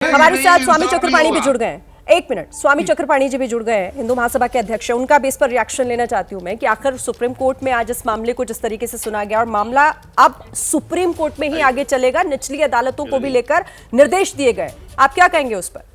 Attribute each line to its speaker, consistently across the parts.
Speaker 1: हमारे साथ स्वामी चक्रपाणी भी जुड़ गए हैं। एक मिनट, स्वामी चक्रपाणी जी भी जुड़ गए हैं, हिंदू महासभा के अध्यक्ष हैं। उनका भी इस पर रिएक्शन लेना चाहती हूं मैं कि आखिर सुप्रीम कोर्ट में आज इस मामले को जिस तरीके से सुना गया और मामला अब सुप्रीम कोर्ट में ही आगे चलेगा, निचली अदालतों को भी लेकर निर्देश दिए गए, आप क्या कहेंगे उस पर?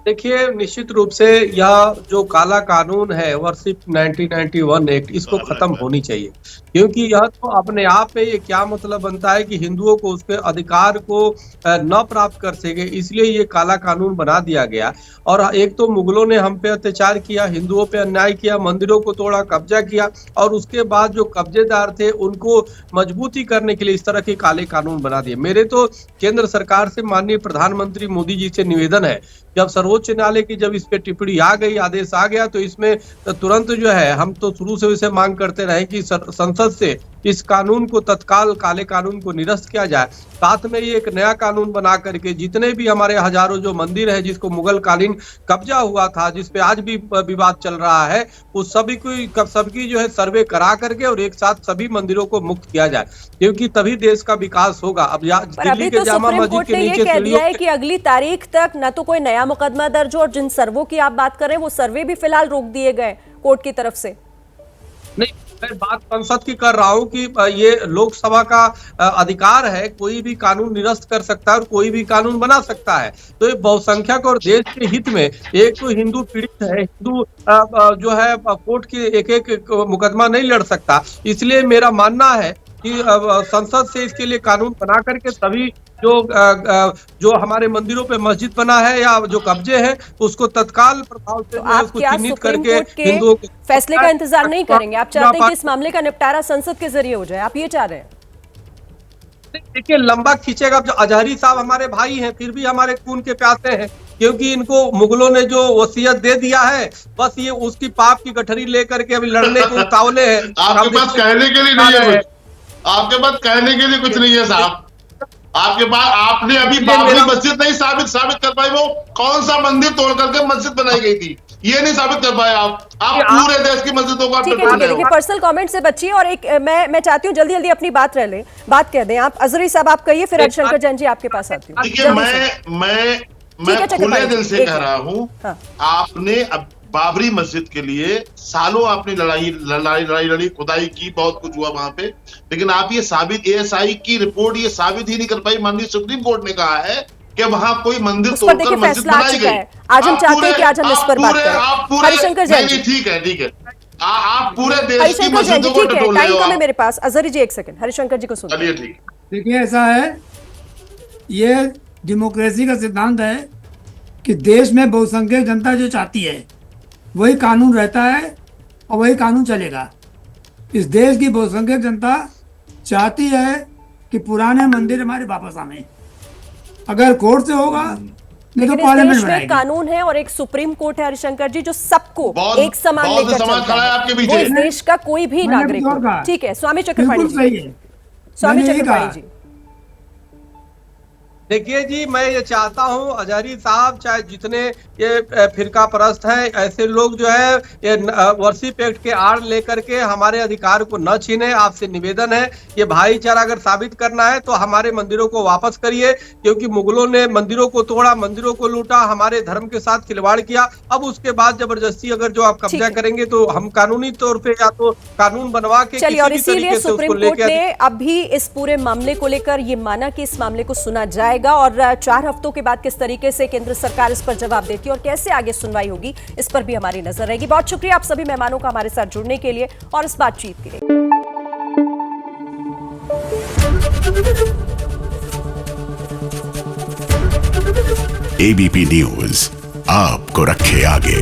Speaker 2: देखिए, निश्चित रूप से यह जो काला कानून है वर्षिप 1991 एक्ट, इसको खत्म होनी चाहिए, क्योंकि यह तो अपने आप में ये क्या मतलब बनता है कि हिंदुओं को उसके अधिकार को न प्राप्त कर सके, इसलिए ये काला कानून बना दिया गया। और एक तो मुगलों ने हम पे अत्याचार किया, हिंदुओं पे अन्याय किया, मंदिरों को तोड़ा, कब्जा किया, और उसके बाद जो कब्जेदार थे उनको मजबूती करने के लिए इस तरह के काले कानून बना दिए। मेरे तो केंद्र सरकार से, माननीय प्रधानमंत्री मोदी जी से निवेदन है, जब सर्वोच्च न्यायालय की जब इस पे टिप्पणी आ गई, आदेश आ गया, तो इसमें तुरंत जो है, हम तो शुरू से इसे मांग करते रहे कि संसद से इस कानून को तत्काल, काले कानून को निरस्त किया जाए। साथ में ये एक नया कानून बना करके जितने भी हमारे हजारों जो मंदिर है जिसको मुगल कालीन कब्जा हुआ था, जिसपे आज भी विवाद चल रहा है, उस सभी को सबकी जो है सर्वे करा करके और एक साथ सभी मंदिरों को मुक्त किया जाए, क्योंकि तभी देश का विकास होगा। अब दिल्ली के जामा मस्जिद के नीचे
Speaker 1: कह दिया है कि अगली तारीख तक न तो कोई नया मुकदमा दर्ज हो, और जिन सर्वों की आप बात कर रहे हैं वो सर्वे भी फिलहाल रोक दिए गए कोर्ट की तरफ से।
Speaker 2: नहीं, मैं बात संसद की कर रहा हूं कि ये लोकसभा का अधिकार है, कोई भी कानून निरस्त कर सकता है और कोई भी कानून बना सकता है। तो ये बहुसंख्यक और देश के हित में, एक तो हिंदू पीड़ित है, हिंदू जो है कोर्ट की एक एक मुकदमा नहीं लड़ सकता, इसलिए मेरा मानना है कि संसद से इसके लिए कानून बना करके सभी जो हमारे मंदिरों पे मस्जिद बना है या जो कब्जे हैं उसको तत्काल प्रभाव से
Speaker 1: तो आप क्या सुप्रीम कोर्ट के फैसले का इंतजार नहीं करेंगे? आप चाहते हैं कि इस मामले का निपटारा संसद के जरिए हो जाए, आप ये चाह रहे हैं?
Speaker 2: देखिए, लंबा खींचेगा। जो अजहरी साहब हमारे भाई हैं, फिर भी हमारे खून के प्यासे हैं, क्योंकि इनको मुगलों ने जो वसीयत दे दिया है, बस ये उसकी पाप की गठरी लेकर के अभी लड़ने को उतावले हैं।
Speaker 3: आपके पास कहने के लिए नहीं है, आपके पास कहने के लिए कुछ नहीं है साहब। आपके पास, आपने अभी बाबरी मस्जिद नहीं साबित कर पाए, वो कौन सा मंदिर तोड़ करके मस्जिद बनाई गई थी, ये नहीं साबित कर पाए आप पूरे देश की मस्जिदों को।
Speaker 1: देखिए, पर्सनल कमेंट से बचिए, और एक मैं चाहती हूँ जल्दी आपनी बात बात कह दें आप। अजहरी साहब आप कहिए, फिर हरिशंकर जैन जी आपके पास आती हूँ।
Speaker 3: देखिए, मैं खुले दिल से कह रहा हूँ, आपने अब बाबरी मस्जिद के लिए सालों आपने लड़ाई लड़ी, खुदाई की, बहुत कुछ हुआ वहां पे, लेकिन आप ये साबित, एएसआई की रिपोर्ट ये साबित ही नहीं कर पाई। माननीय सुप्रीम कोर्ट ने कहा है कि वहां कोई मंदिर तोड़कर मस्जिद बनाई गई।
Speaker 1: आज हम चाहते हैं कि आज हम इस पर बात करें। हरिशंकर जैन जी,
Speaker 3: ठीक है, आप पूरे देश की मस्जिदों को टटोल रहे हो।
Speaker 1: टाइम कम है मेरे पास। अजहरी जी, एक सेकंड, हरिशंकर जी को सुनिए।
Speaker 3: चलिए, ठीक।
Speaker 4: देखिए, ऐसा है, ये डेमोक्रेसी का सिद्धांत है कि देश में बहुसंख्यक जनता जो चाहती है वही कानून रहता है और वही कानून चलेगा। इस देश की बहुसंख्यक जनता चाहती है कि पुराने मंदिर हमारे वापस आए, अगर कोर्ट से होगा नहीं तो पार्लियामेंट में
Speaker 1: कानून है और एक सुप्रीम कोर्ट है हरिशंकर जी, जो सबको एक समान लेकर चलता है। वो इस देश का कोई भी नागरिक हो। ठीक है, स्वामी चक्रपाणी जी, स्वामी चक्रपाणी जी।
Speaker 2: देखिए जी, मैं ये चाहता हूं अजहरी साहब, चाहे जितने ये फिरका परस्त हैं, ऐसे लोग जो है ये वर्षिप एक्ट के आड़ लेकर के हमारे अधिकार को न छीने। आपसे निवेदन है, ये भाईचारा अगर साबित करना है तो हमारे मंदिरों को वापस करिए, क्योंकि मुगलों ने मंदिरों को तोड़ा, मंदिरों को लूटा, हमारे धर्म के साथ खिलवाड़ किया। अब उसके बाद जबरदस्ती अगर जो आप कब्जा करेंगे तो हम कानूनी तौर पे या तो कानून बनवा के,
Speaker 1: चलिए, और इसीलिए सुप्रीम कोर्ट ने अभी इस पूरे मामले को लेकर ये माना कि इस मामले को सुना जाएगा, और 4 हफ्तों के बाद किस तरीके से केंद्र सरकार इस पर जवाब देती है और कैसे आगे सुनवाई होगी, इस पर भी हमारी नजर रहेगी। बहुत शुक्रिया आप सभी मेहमानों का हमारे साथ जुड़ने के लिए और इस बातचीत के लिए।
Speaker 5: एबीपी न्यूज आपको रखे आगे।